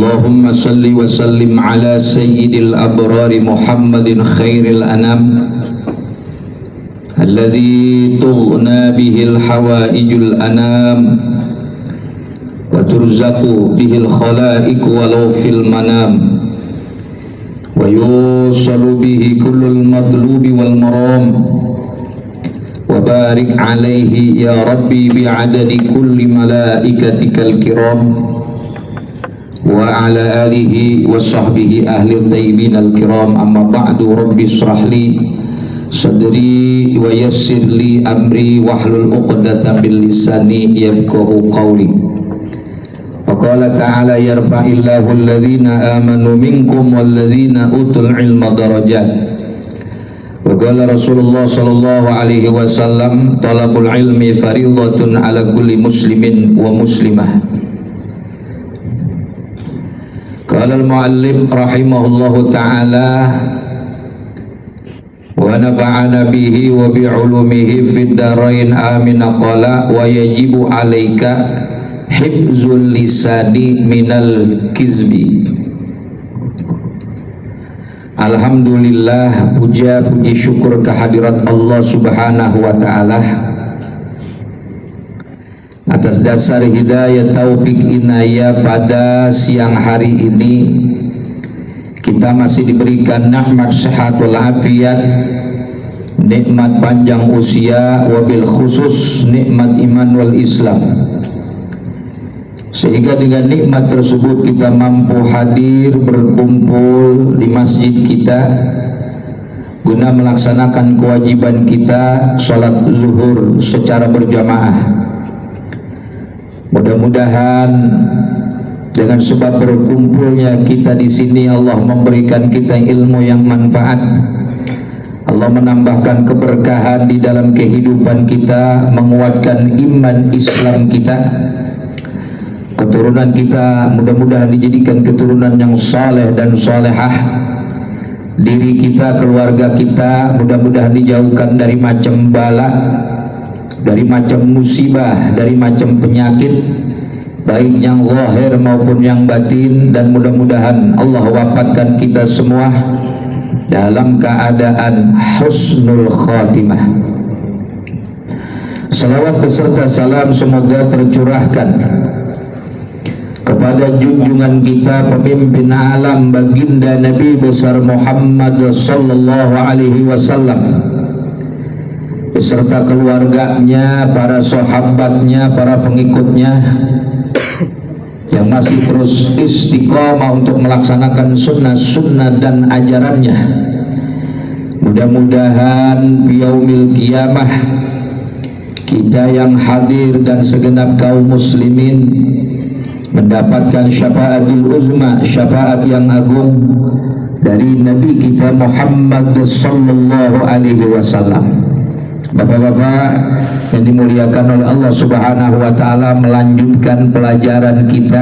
Allahumma salli wa sallim ala sayyidil abrari Muhammadin khairil anam alladhi tughna bihil hawaijul anam wa turzaqu bihil khalaiq walau fil manam wa yusalu bihi kullul madlubi wal maram wa barik alaihi ya rabbi bi'adadi kulli malaikatikal kiram wa ala alihi wa sahbihi ahli tayyibin al-kiram. Amma ba'du, rabbi israh li sadri wa yassir li amri wahlul 'uqdatam min lisani yafqahu qawli. Wa qala ta'ala yarfa'illahu alladhina amanu minkum walladhina utul ilma darajat. Wa qala Rasulullah sallallahu alaihi wasallam talabul ilmi faridatun ala kulli muslimin wa muslimah. Qala al-muallif rahimahullahu ta'ala wa nafa'ana bihi wa bi'ulumihi fid darain amin. Qala wa yajibu alaika hifzul lisani minal kizbi. Alhamdulillah, puja puji syukur kehadirat Allah subhanahu wa ta'ala atas dasar hidayah taufik inayah. Pada siang hari ini kita masih diberikan nikmat sehat wal afiat, nikmat panjang usia, wabil khusus nikmat iman wal Islam, sehingga dengan nikmat tersebut kita mampu hadir berkumpul di masjid kita guna melaksanakan kewajiban kita sholat zuhur secara berjamaah. Mudah-mudahan dengan sebab berkumpulnya kita di sini Allah memberikan kita ilmu yang manfaat. Allah menambahkan keberkahan di dalam kehidupan kita, menguatkan iman Islam kita. Keturunan kita mudah-mudahan dijadikan keturunan yang saleh dan salehah. Diri kita, keluarga kita mudah-mudahan dijauhkan dari macam bala, dari macam musibah, dari macam penyakit, baik yang zahir maupun yang batin. Dan mudah-mudahan Allah wafatkan kita semua dalam keadaan husnul khatimah. Salawat beserta salam semoga tercurahkan kepada junjungan kita, pemimpin alam, baginda Nabi besar Muhammad sallallahu alaihi wasallam beserta keluarganya, para sahabatnya, para pengikutnya yang masih terus istiqomah untuk melaksanakan sunnah-sunnah dan ajarannya. Mudah-mudahan yaumil qiyamah kita yang hadir dan segenap kaum muslimin mendapatkan syafaatul uzma, syafaat yang agung dari Nabi kita Muhammad sallallahu alaihi wasallam. Bapak-bapak yang dimuliakan oleh Allah subhanahu wa ta'ala, melanjutkan pelajaran kita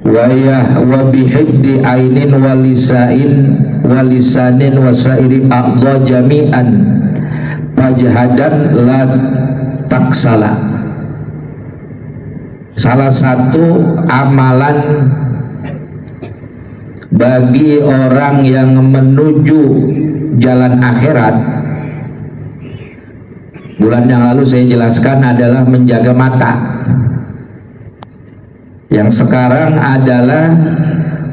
wa bihibdi ainin walisanin wasairi a'dha jami'an fajhadan la taksala. Salah satu amalan bagi orang yang menuju jalan akhirat, bulan yang lalu saya jelaskan, adalah menjaga mata. Yang sekarang adalah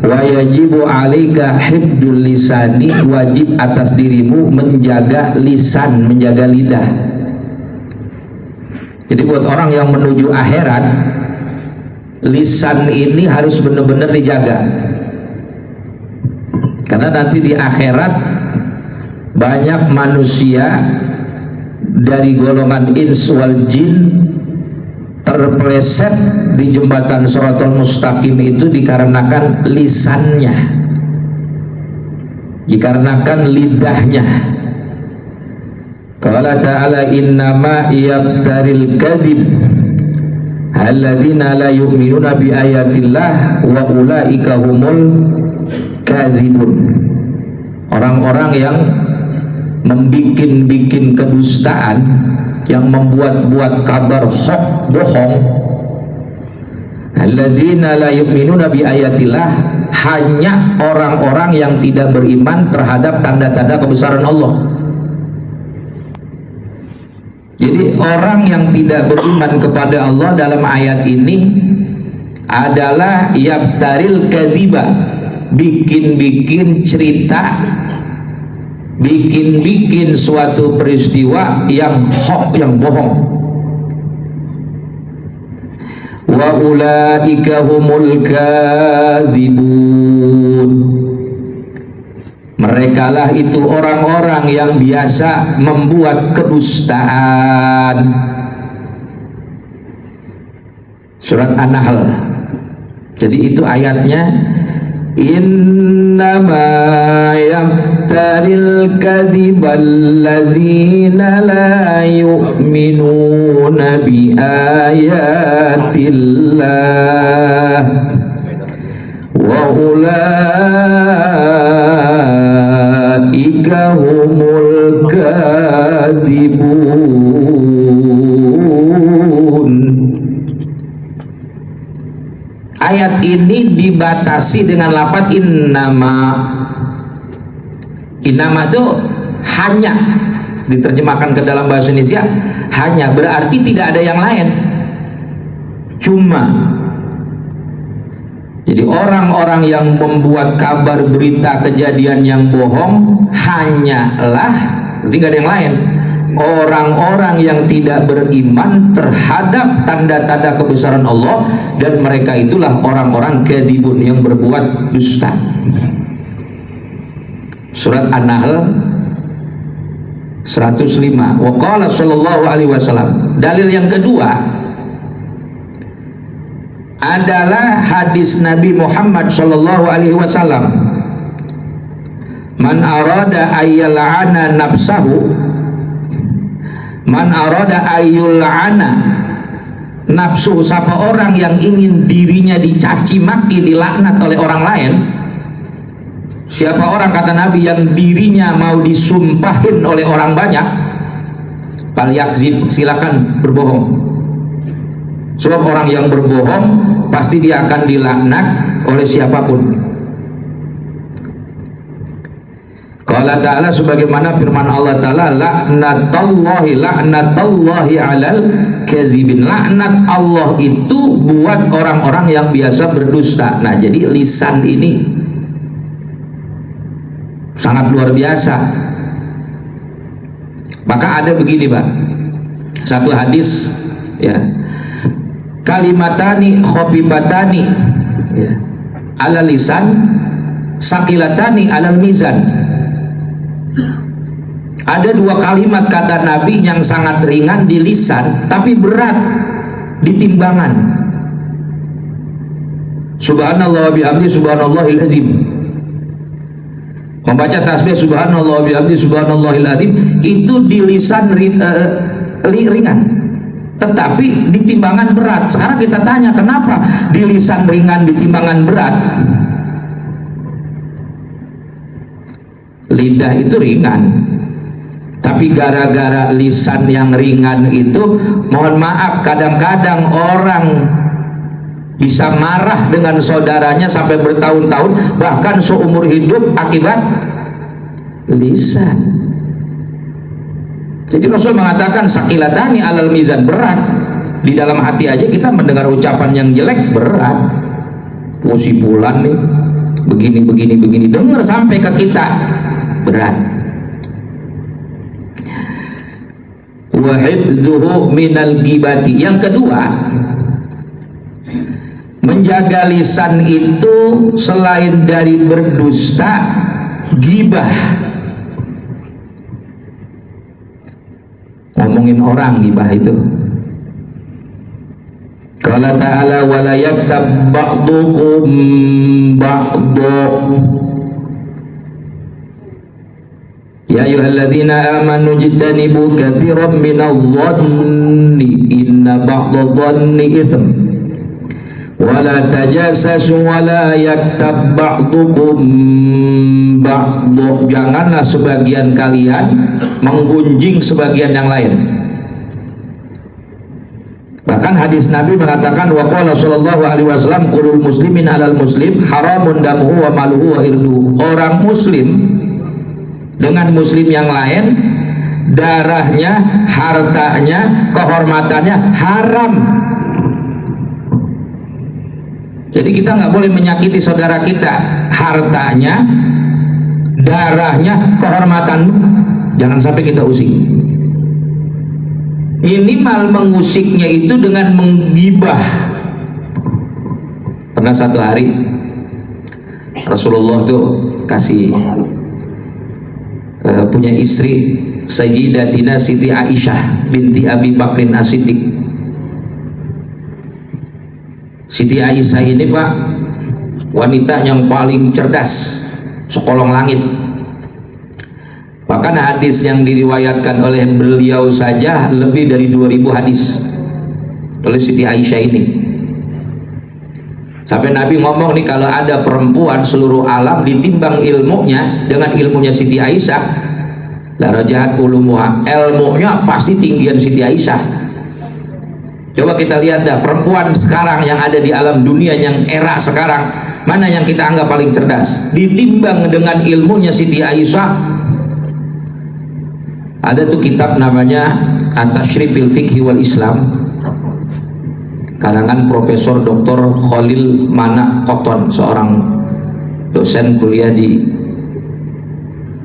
wa yajibu alika hibdul lisani, wajib atas dirimu menjaga lisan, menjaga lidah. Jadi buat orang yang menuju akhirat, lisan ini harus benar-benar dijaga, karena nanti di akhirat banyak manusia dari golongan ins wal jin terpeleset di jembatan Shiratal Mustaqim itu dikarenakan lisannya, dikarenakan lidahnya. Qala ta'ala innama yabtaril kadhib alladzina la yu'minuna bi ayatillah wa ulaika humul kadzibun. Orang-orang yang membikin kedustaan, yang membuat-buat kabar bohong, Alladzina la yu'minuna bi ayatillah, hanya orang-orang yang tidak beriman terhadap tanda-tanda kebesaran Allah. Jadi orang yang tidak beriman kepada Allah dalam ayat ini adalah yabtaril kadziba, bikin-bikin cerita, bikin-bikin suatu peristiwa yang hoax, yang bohong. Wa ulaika humul kadzibun, merekalah itu orang-orang yang biasa membuat kedustaan. Surat An-Nahl. Jadi itu ayatnya, innama yaftaril kadzibal ladzina la yu'minuna bi ayatillah wa ulaika humul kadzibun. Ayat ini dibatasi dengan lafaz innama. Innama itu hanya, diterjemahkan ke dalam bahasa Indonesia hanya, berarti tidak ada yang lain, cuma. Jadi orang-orang yang membuat kabar berita kejadian yang bohong hanyalah, berarti tidak ada yang lain, orang-orang yang tidak beriman terhadap tanda-tanda kebesaran Allah, dan mereka itulah orang-orang kadzibun yang berbuat dusta. Surat An-Nahl 105. Wa qala sallallahu alaihi wasallam. Dalil yang kedua adalah hadis Nabi Muhammad sallallahu alaihi wasallam, man arada ayyal'ana nafsahu, man arada ayyul'ana nafsu, siapa orang yang ingin dirinya dicaci maki, dilaknat oleh orang lain. Siapa orang, kata Nabi, yang dirinya mau disumpahin oleh orang banyak, fal yakzib, silakan berbohong. Sebab orang yang berbohong pasti dia akan dilaknat oleh siapapun. Qala ta'ala, sebagaimana firman Allah Ta'ala, la'natullahi alal kazibin, laknat Allah itu buat orang-orang yang biasa berdusta. Nah, jadi lisan ini sangat luar biasa. Maka ada begini, Pak, satu hadis, ya, kalimatani khofifatani, ya, ala lisan, sakilatani alal mizan. Ada dua kalimat, kata Nabi, yang sangat ringan di lisan tapi berat di timbangan. Subhanallah wa bihamdi subhanallahil azim. Membaca tasbih subhanallah wa bihamdi subhanallahil azim itu di lisan ringan, tetapi di timbangan berat. Sekarang kita tanya, kenapa di lisan ringan, di timbangan berat? Lidah itu ringan, tapi gara-gara lisan yang ringan itu, mohon maaf, kadang-kadang orang bisa marah dengan saudaranya sampai bertahun-tahun, bahkan seumur hidup, akibat lisan. Jadi Rasul mengatakan sakilatani alal mizan, berat di dalam hati aja. Kita mendengar ucapan yang jelek berat. Si fulan nih begini, dengar sampai ke kita, berat. Wa hifdzuhu minal ghibati. Yang kedua, menjaga lisan itu selain dari berdusta, ghibah, ngomongin orang, ghibah itu. Qala ta'ala wa la yaktab ba'dukum ba'du. Ya ayyuhalladzina amanu jtanibu katsiran minadh-dhanni inna ba'dadh-dhanni itsm wala tajassasu wala yaktab ba'dukum ba'du. Janganlah sebagian kalian menggunjing sebagian yang lain. Bahkan hadis Nabi mengatakan, wa qala sallallahu alaihi wasallam, kulul muslimin alal muslim haramun damuhu wa maluhu wa irduhu. Orang muslim dengan muslim yang lain, darahnya, hartanya, kehormatannya haram. Jadi kita nggak boleh menyakiti saudara kita, hartanya, darahnya, kehormatan, jangan sampai kita usik. Minimal mengusiknya itu dengan menggibah. Pernah satu hari Rasulullah tuh kasih punya istri Sayyidatina Siti Aisyah binti Abi Bakrin As-Siddiq. Siti Aisyah ini Pak, wanita yang paling cerdas sekolong langit. Bahkan hadis yang diriwayatkan oleh beliau saja lebih dari 2000 hadis oleh Siti Aisyah ini. Sampai Nabi ngomong nih, kalau ada perempuan seluruh alam ditimbang ilmunya dengan ilmunya Siti Aisyah, la rajahat ulumuha, ilmunya pasti tinggian Siti Aisyah. Coba kita lihat dah, perempuan sekarang yang ada di alam dunia yang era sekarang, mana yang kita anggap paling cerdas ditimbang dengan ilmunya Siti Aisyah? Ada tuh kitab namanya At-Tashrifil Fiqhi wal Islam, karangan Profesor Dr. Khalil Mana Koton, seorang dosen kuliah di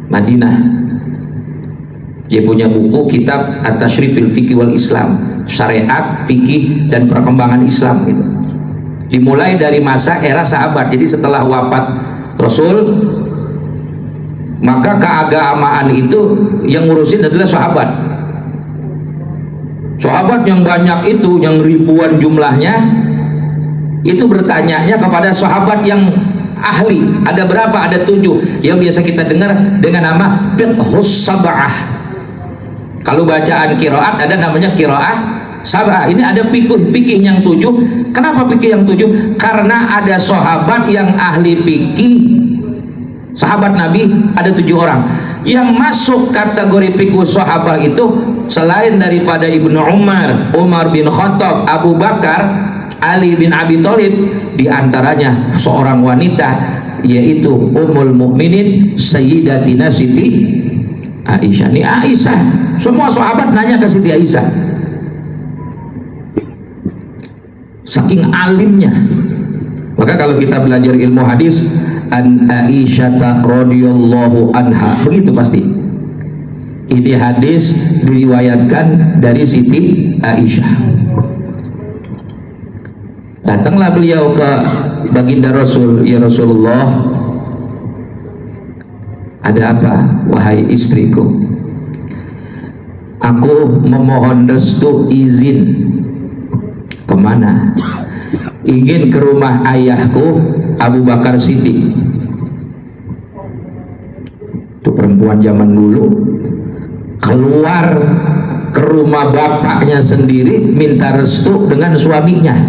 Madinah. Dia punya buku kitab At-Tashrifil Fiqhi wal Islam, syariat, fikih, dan perkembangan Islam gitu. Dimulai dari masa era sahabat. Jadi setelah wafat Rasul, maka keagamaan itu yang ngurusin adalah sahabat. Sahabat yang banyak itu, yang ribuan jumlahnya, itu bertanyanya kepada sahabat yang ahli. Ada berapa? Ada 7 yang biasa kita dengar dengan nama fiqhus sab'ah. Kalau bacaan qiraat ada namanya qiraah sab'ah. Ini ada fikih yang 7. Kenapa fikih yang 7? Karena ada sahabat yang ahli fikih. Sahabat Nabi ada 7 orang yang masuk kategori fikih sahabat itu, selain daripada Ibnu Umar, Umar bin Khattab, Abu Bakar, Ali bin Abi Thalib, diantaranya seorang wanita yaitu Ummul Mukminin Sayyidatina Siti Aisyah. Ini Aisyah, semua sahabat nanya ke Siti Aisyah, saking alimnya. Maka kalau kita belajar ilmu hadis, an Aisyah radhiyallahu anha, begitu pasti. Ini hadis diriwayatkan dari Siti Aisyah. Datanglah beliau ke baginda Rasul, ya Rasulullah, ada apa wahai istriku? Aku memohon restu, izin. Kemana? Ingin ke rumah ayahku Abu Bakar Siddiq. Itu perempuan zaman dulu, keluar ke rumah bapaknya sendiri minta restu dengan suaminya.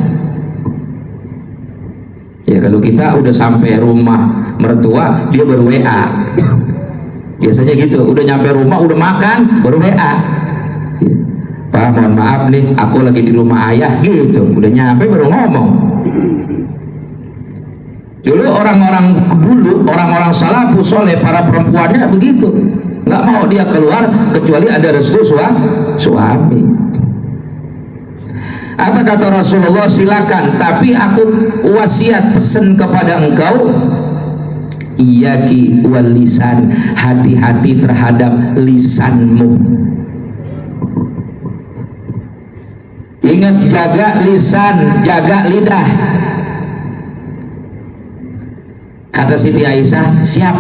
Ya kalau kita udah sampai rumah mertua, dia baru WA. Biasanya gitu, udah nyampe rumah, udah makan, baru WA. Pak, mohon maaf nih, aku lagi di rumah ayah, gitu. Udah nyampe baru ngomong. Dulu orang-orang salafus soleh, para perempuannya begitu, nggak mau dia keluar kecuali ada restu suami. Apa kata Rasulullah? Silakan, tapi aku wasiat pesan kepada engkau, iyaki wal lisan, hati-hati terhadap lisanmu. Ingat, jaga lisan, jaga lidah. Kata Siti Aisyah, siap.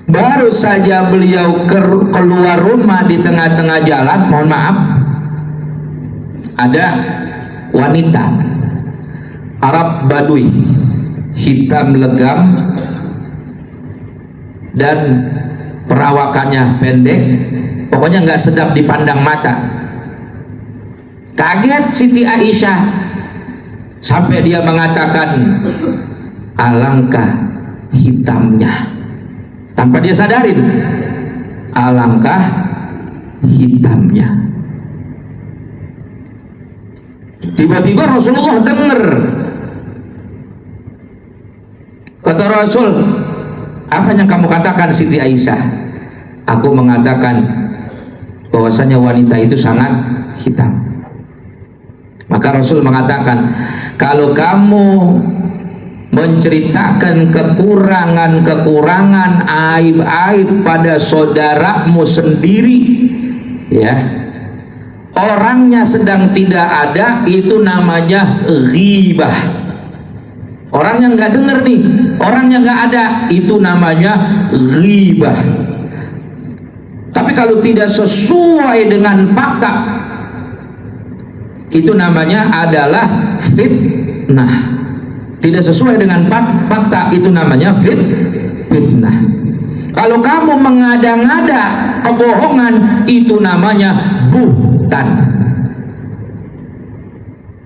Baru saja beliau keluar rumah, di tengah-tengah jalan, mohon maaf, ada wanita Arab Badui, hitam legam dan perawakannya pendek, pokoknya nggak sedap dipandang mata. Kaget Siti Aisyah sampai dia mengatakan, alangkah hitamnya, tanpa dia sadarin, alangkah hitamnya. Tiba-tiba Rasulullah dengar. Kata Rasul, apa yang kamu katakan Siti Aisyah? Aku mengatakan bahwasanya wanita itu sangat hitam. Maka Rasul mengatakan, kalau kamu menceritakan kekurangan-kekurangan, aib-aib pada saudaramu sendiri, ya, orangnya sedang tidak ada, itu namanya ghibah. Orang yang nggak dengar nih, orang yang nggak ada, itu namanya ghibah. Tapi kalau tidak sesuai dengan fakta, itu namanya adalah fitnah. Tidak sesuai dengan fakta, itu namanya fitnah. Kalau kamu mengada-ngada kebohongan, itu namanya buhtan.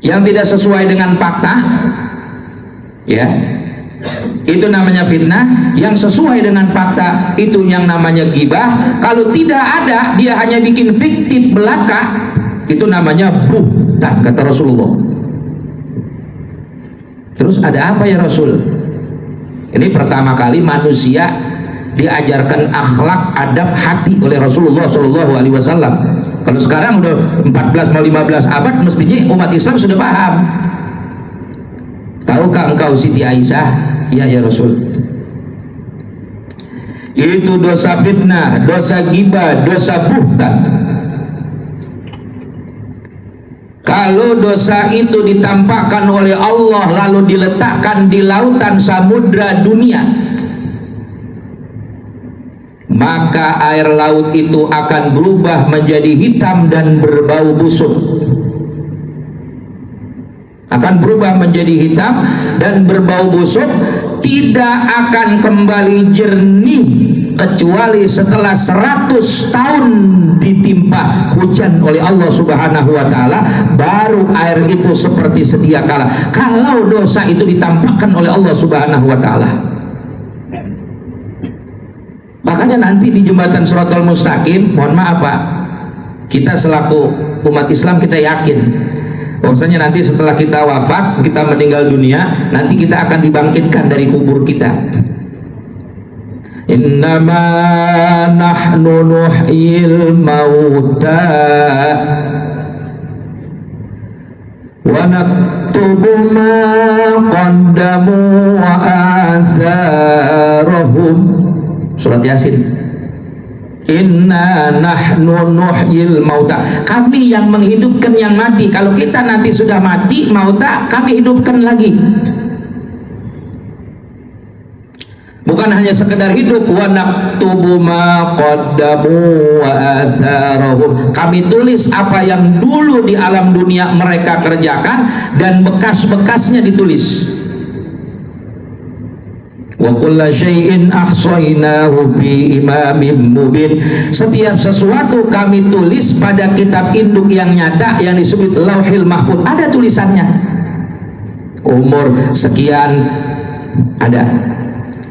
Yang tidak sesuai dengan fakta, ya, itu namanya fitnah. Yang sesuai dengan fakta, itu yang namanya gibah. Kalau tidak ada, dia hanya bikin fiktif belaka, itu namanya buhtan, kata Rasulullah. Terus ada apa ya Rasul? Ini pertama kali manusia diajarkan akhlak, adab hati oleh Rasulullah SAW. Kalau sekarang udah 14 mau 15 abad, mestinya umat Islam sudah paham. Tahukah engkau Siti Aisyah? Ya Rasul, itu dosa fitnah, dosa gibah, dosa buhtan. Kalau dosa itu ditampakkan oleh Allah lalu diletakkan di lautan samudra dunia, maka air laut itu akan berubah menjadi hitam dan berbau busuk. Akan berubah menjadi hitam dan berbau busuk, tidak akan kembali jernih kecuali setelah 100 tahun ditimpa hujan oleh Allah Subhanahu wa Ta'ala, baru air itu seperti sedia kala. Kalau dosa itu ditampakkan oleh Allah Subhanahu wa Ta'ala. Makanya nanti di jembatan Shiratal Mustaqim, mohon maaf Pak, kita selaku umat Islam kita yakin bahwasanya nanti setelah kita wafat, kita meninggal dunia, nanti kita akan dibangkitkan dari kubur kita. Innama nahnu nuhyil mauta wa naktubu ma qaddamu wa atharahum. Surat Yasin. Inna nahnu nuhyil mauta. Kami yang menghidupkan yang mati. Kalau kita nanti sudah mati, mauta, kami hidupkan lagi. Bukan hanya sekedar hidup, wa naktubu ma qaddamu wa atharahum. Kami tulis apa yang dulu di alam dunia mereka kerjakan dan bekas-bekasnya ditulis. Wa kulla syai'in ahsaynahu bi imamin mubin. Setiap sesuatu kami tulis pada kitab induk yang nyata yang disebut Lauhil Mahfuz. Ada tulisannya. Umur sekian ada.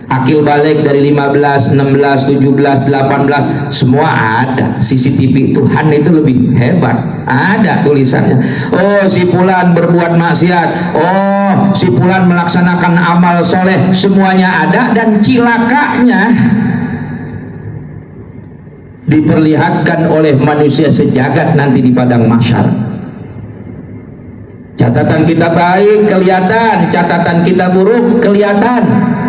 Akil balik dari 15, 16, 17, 18, semua ada. CCTV Tuhan itu lebih hebat. Ada tulisannya. Oh, si fulan berbuat maksiat. Oh, si fulan melaksanakan amal soleh. Semuanya ada, dan cilakanya diperlihatkan oleh manusia sejagat nanti di padang mahsyar. Catatan kita baik kelihatan, catatan kita buruk kelihatan.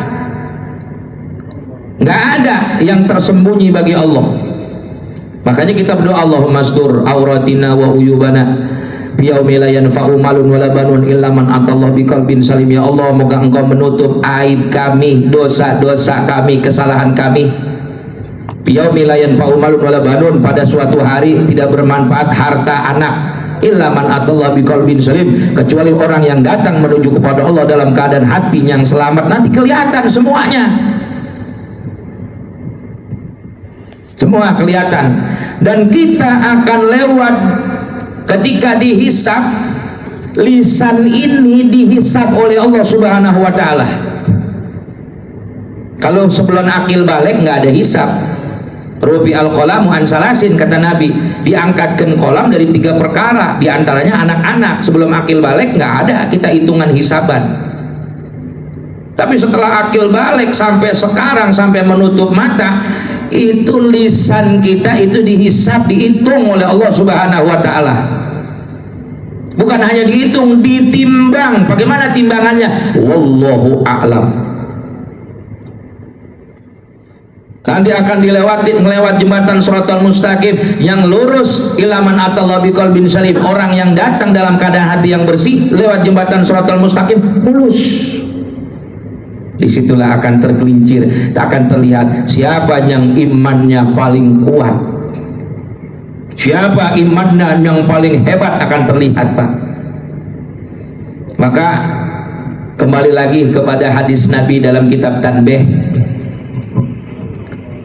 Nggak ada yang tersembunyi bagi Allah. Makanya kita berdoa, Allahumma astur auratina wa uyubana biyaumi la yanfa'u malun wala banun illa man atallah biqalbin salim. Ya Allah, moga Engkau menutup aib kami, dosa-dosa kami, kesalahan kami. Biyaumi la yanfa'u malun wala banun, pada suatu hari tidak bermanfaat harta anak, illa man atallah biqalbin salim, kecuali orang yang datang menuju kepada Allah dalam keadaan hati yang selamat. Nanti kelihatan semuanya. Semua kelihatan, dan kita akan lewat ketika dihisab. Lisan ini dihisab oleh Allah Subhanahu wa Ta'ala. Kalau sebelum akil balik nggak ada hisab, Rufi al-qalamu an salasin, kata Nabi, diangkatkan kolam dari 3 perkara, diantaranya anak-anak. Sebelum akil balik nggak ada kita hitungan hisaban, tapi setelah akil balik sampai sekarang, sampai menutup mata, itu lisan kita itu dihisab, dihitung oleh Allah Subhanahu wa Ta'ala. Bukan hanya dihitung, ditimbang. Bagaimana timbangannya? Wallahu a'lam. Nanti akan melewat jembatan Shiratal Mustaqim yang lurus, ilaman atallah biqalbin salim, orang yang datang dalam keadaan hati yang bersih lewat jembatan Shiratal Mustaqim mulus. Disitulah akan tergelincir, akan terlihat siapa yang imannya paling kuat, siapa imannya yang paling hebat, akan terlihat, Pak. Maka kembali lagi kepada hadis Nabi dalam kitab Tanbih.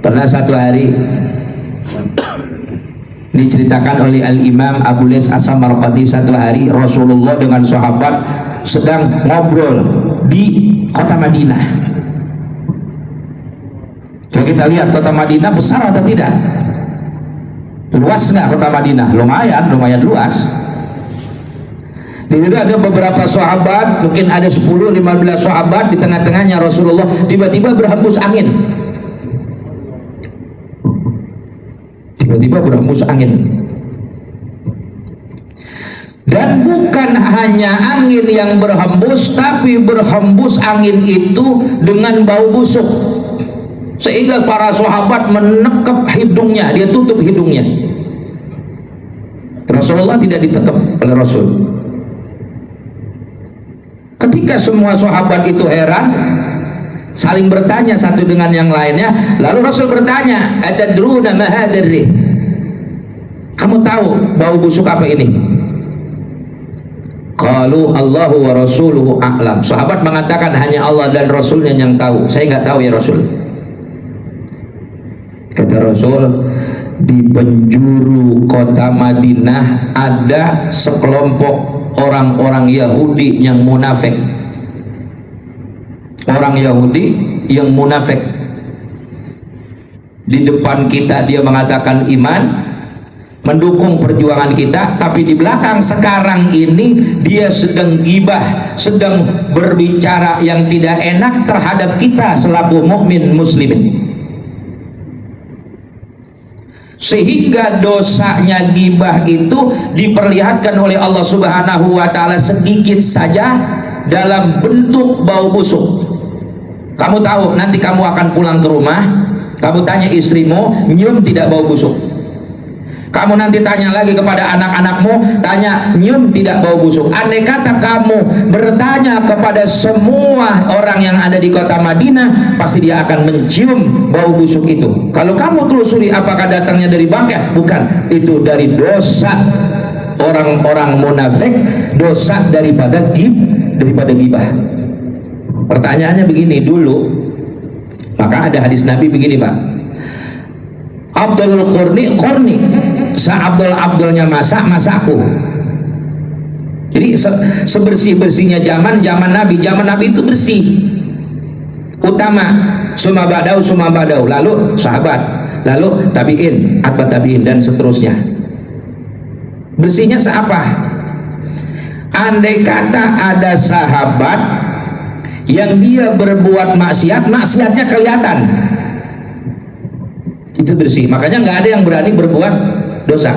Pernah satu hari diceritakan oleh Al-Imam Abu Lis As-Samarqandi, satu hari Rasulullah dengan sahabat sedang ngobrol di kota Madinah. Coba kita lihat kota Madinah besar atau tidak? Luas nggak kota Madinah? Lumayan luas. Di situ ada beberapa sahabat, mungkin ada 10-15 sahabat. Di tengah-tengahnya Rasulullah tiba-tiba berhembus angin. Tiba-tiba berhembus angin, dan bukan hanya angin yang berhembus, tapi berhembus angin itu dengan bau busuk, sehingga para sahabat menekap hidungnya, dia tutup hidungnya. Rasulullah tidak ditekap oleh Rasul. Ketika semua sahabat itu heran, saling bertanya satu dengan yang lainnya, lalu Rasul bertanya, atadruna ma hadzal rih? Kamu tahu bau busuk apa ini? Qalu Allahu wa rasuluhu a'lam. Sahabat mengatakan, hanya Allah dan Rasulnya yang tahu. Saya nggak tahu ya Rasul. Kata Rasul, di penjuru kota Madinah ada sekelompok orang-orang Yahudi yang munafik. Orang Yahudi yang munafik. Di depan kita dia mengatakan iman, mendukung perjuangan kita, tapi di belakang sekarang ini dia sedang gibah, sedang berbicara yang tidak enak terhadap kita selaku mukmin muslimin. Sehingga dosanya gibah itu diperlihatkan oleh Allah Subhanahu wa Ta'ala sedikit saja dalam bentuk bau busuk. Kamu tahu, nanti kamu akan pulang ke rumah, kamu tanya istrimu, nyium tidak bau busuk? Kamu nanti tanya lagi kepada anak-anakmu, tanya, nyium tidak bau busuk? Andai kata kamu bertanya kepada semua orang yang ada di kota Madinah, pasti dia akan mencium bau busuk itu. Kalau kamu telusuri apakah datangnya dari bangkai? Bukan, itu dari dosa orang-orang munafik, dosa daripada gibah. Pertanyaannya begini dulu, maka ada hadis Nabi begini, Pak. Abdul Qurni, Abdulnya masakku. Jadi sebersih-bersihnya zaman Nabi itu bersih. Utama summa ba'dau, lalu sahabat, lalu tabi'in, atba tabi'in, dan seterusnya. Bersihnya seapa? Andai kata ada sahabat yang dia berbuat maksiatnya kelihatan, itu bersih. Makanya nggak ada yang berani berbuat dosa.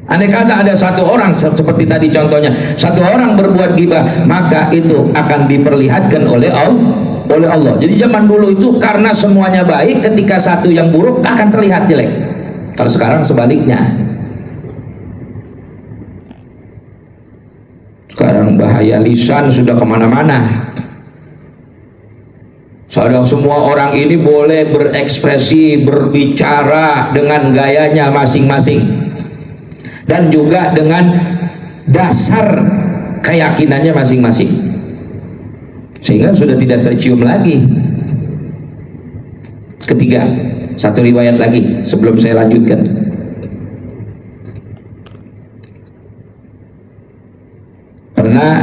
Andai kata ada satu orang, seperti tadi contohnya, satu orang berbuat ghibah, maka itu akan diperlihatkan oleh Allah. Jadi zaman dulu itu karena semuanya baik, ketika satu yang buruk akan terlihat jelek. Kalau sekarang sebaliknya. Sekarang bahaya lisan sudah kemana-mana. Saudara, semua orang ini boleh berekspresi, berbicara dengan gayanya masing-masing, dan juga dengan dasar keyakinannya masing-masing, sehingga sudah tidak tercium lagi. Ketiga, satu riwayat lagi sebelum saya lanjutkan. Pernah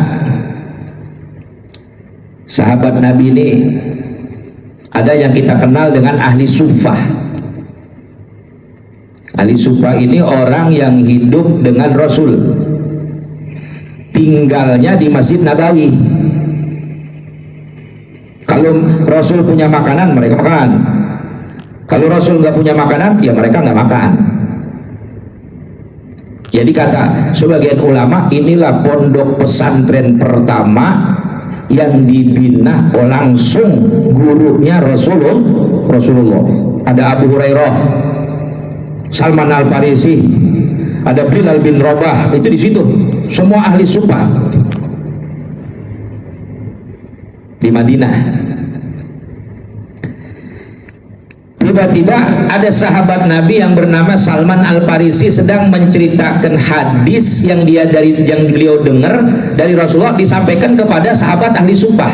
sahabat Nabi ini ada yang kita kenal dengan ahli sufah. Ahli sufa ini orang yang hidup dengan Rasul, tinggalnya di Masjid Nabawi. Kalau Rasul punya makanan, mereka makan. Kalau Rasul nggak punya makanan, ya mereka nggak makan. Jadi kata sebagian ulama, inilah pondok pesantren pertama yang dibina langsung gurunya Rasulullah. Ada Abu Hurairah, Salman Al-Farisi, ada Bilal bin Rabah, itu di situ. Semua ahli sufa di Madinah. Tiba-tiba ada sahabat Nabi yang bernama Salman Al-Farisi sedang menceritakan hadis yang beliau dengar dari Rasulullah, disampaikan kepada sahabat ahli sufa.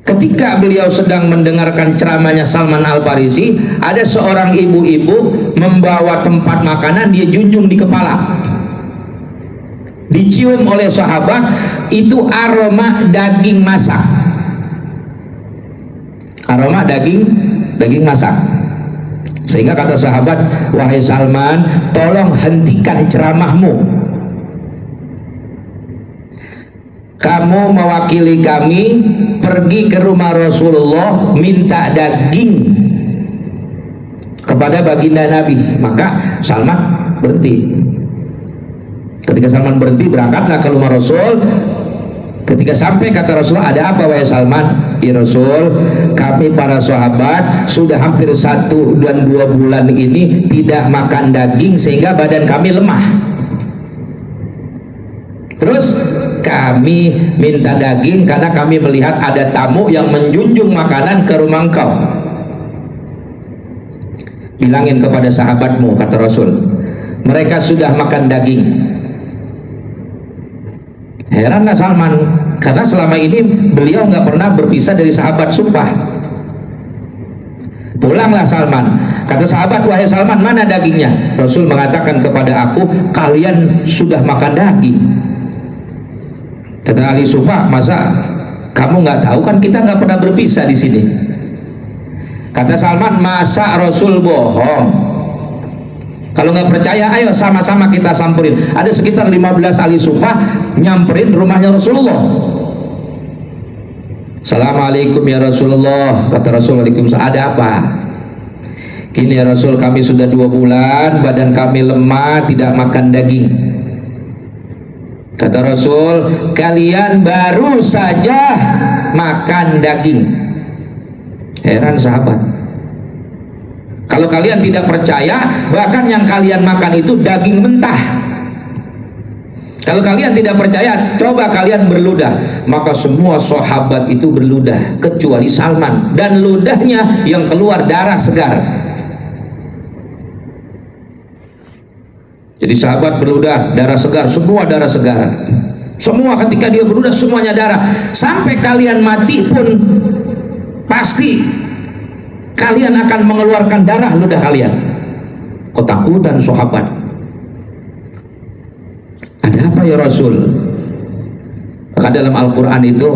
Ketika beliau sedang mendengarkan ceramahnya Salman Al-Farisi, ada seorang ibu-ibu membawa tempat makanan, dia junjung di kepala. Dicium oleh sahabat, itu aroma daging masak. Aroma daging masak. Sehingga kata sahabat, wahai Salman, tolong hentikan ceramahmu. Kamu mewakili kami pergi ke rumah Rasulullah minta daging kepada baginda Nabi. Maka Salman berhenti. Ketika Salman berhenti, berangkatlah ke rumah Rasul. Ketika sampai, kata Rasulullah, ada apa wahai Salman? Ya Rasul, kami para sahabat sudah hampir 1 dan 2 bulan ini tidak makan daging sehingga badan kami lemah. Terus kami minta daging karena kami melihat ada tamu yang menjunjung makanan ke rumah engkau. Bilangin kepada sahabatmu, kata Rasul, mereka sudah makan daging. Heranlah Salman, karena selama ini beliau nggak pernah berpisah dari sahabat sumpah. Pulanglah Salman, kata sahabat, wahai Salman, mana dagingnya? Rasul mengatakan kepada aku, kalian sudah makan daging. Kata ahli sufa, masa kamu nggak tahu? Kan kita nggak pernah berpisah di sini. Kata Salman, masa Rasul bohong? Kalau nggak percaya, ayo sama-sama kita samperin. Ada sekitar 15 ahli sufa nyamperin rumahnya Rasulullah. Assalamualaikum ya Rasulullah. Kata Rasul, waalaikumsalam. Ada apa? Gini ya Rasul, kami sudah 2 bulan, badan kami lemah, tidak makan daging. Kata Rasul, kalian baru saja makan daging. Heran sahabat. Kalau kalian tidak percaya, bahkan yang kalian makan itu daging mentah. Kalau kalian tidak percaya, coba kalian berludah. Maka semua sahabat itu berludah, kecuali Salman, dan ludahnya yang keluar darah segar. Jadi sahabat berludah, darah segar, semua darah segar. Semua ketika dia berludah, semuanya darah. Sampai kalian mati pun pasti kalian akan mengeluarkan darah ludah kalian. Ketakutan sahabat. Ada apa ya Rasul? Maka dalam Al-Quran itu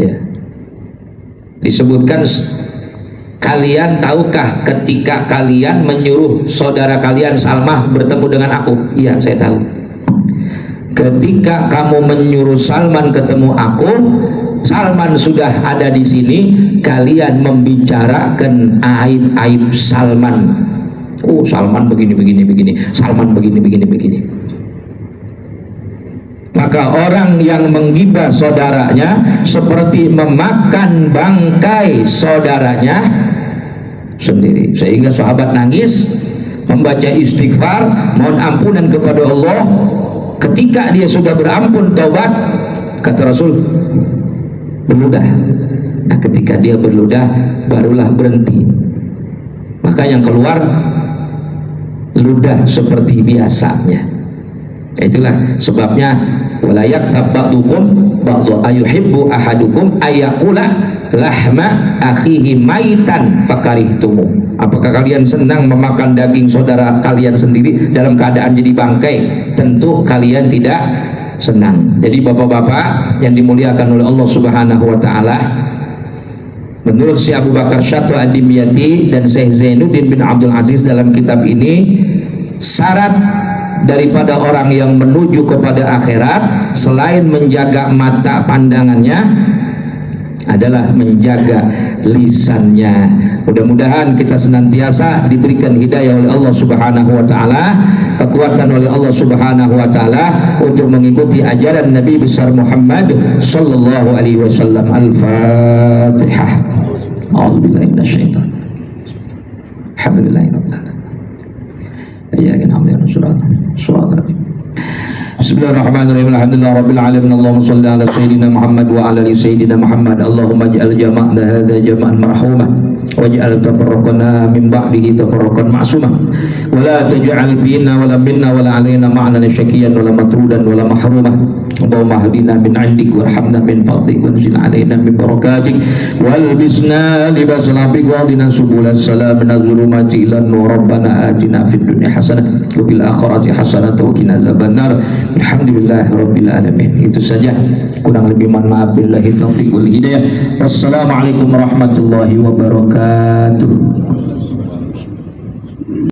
ya, disebutkan, kalian tahukah ketika kalian menyuruh saudara kalian Salmah bertemu dengan aku? Iya, saya tahu. Ketika kamu menyuruh Salman ketemu aku, Salman sudah ada di sini, kalian membicarakan aib-aib Salman. Oh, Salman begini, Salman begini. Maka orang yang menggibah saudaranya seperti memakan bangkai saudaranya sendiri. Sehingga sahabat nangis, membaca istighfar, mohon ampunan kepada Allah. Ketika dia sudah berampun taubat, kata Rasul, berludah. Nah, ketika dia berludah, barulah berhenti. Maka yang keluar ludah seperti biasanya. Itulah sebabnya, wala yaktab ba'dukum ba'du ayuhibbu ahadukum ayakula lahma akhihi maitan fakarihtumu. Apakah kalian senang memakan daging saudara kalian sendiri dalam keadaan jadi bangkai? Tentu kalian tidak senang. Jadi bapak-bapak yang dimuliakan oleh Allah Subhanahu wa taala, Menurut Syekh Abu Bakar Syatwa Ad-Dimyati dan Syekh Zainuddin bin Abdul Aziz dalam kitab ini, syarat daripada orang yang menuju kepada akhirat selain menjaga mata pandangannya adalah menjaga lisannya. Mudah-mudahan kita senantiasa diberikan hidayah oleh Allah Subhanahu wa taala, kekuatan oleh Allah Subhanahu wa taala untuk mengikuti ajaran Nabi besar Muhammad sallallahu alaihi wasallam. Al-Fatihah. A'udzubillahi minasyaitonir rajim. Alhamdulillahirabbil alamin. Iyyaka na'budu wa iyyaka nasta'in. Bismillahirrahmanirrahim. Alhamdulillahirabbil alamin. Allahumma shalli ala sayyidina Muhammad wa ala ali sayyidina Muhammad. Allahumma ij'al jama'na hadza jama'an marhumah waj'al tafarraqana min ba'dihi tafarraqan ma'sumah wa la taj'al fina wa la minna wa la 'alaina ma'nan syaqiyan wa la matrudan wa la mahrumah. Allahumma hdina min 'indik warhamna min fadlik wa anzil 'alaina min barakatik wal bisna libasal afiq wa adina subulas salam min az-zulumati ila nur. Rabbana atina fid dunya hasanah wa fil akhirati hasanah wa qina azabannar. Alhamdulillahirabbil alamin. Itu saja, kurang lebih mohon maaf. Billahi taufiq wal hidayah. Wassalamualaikum warahmatullahi wabarakatuh.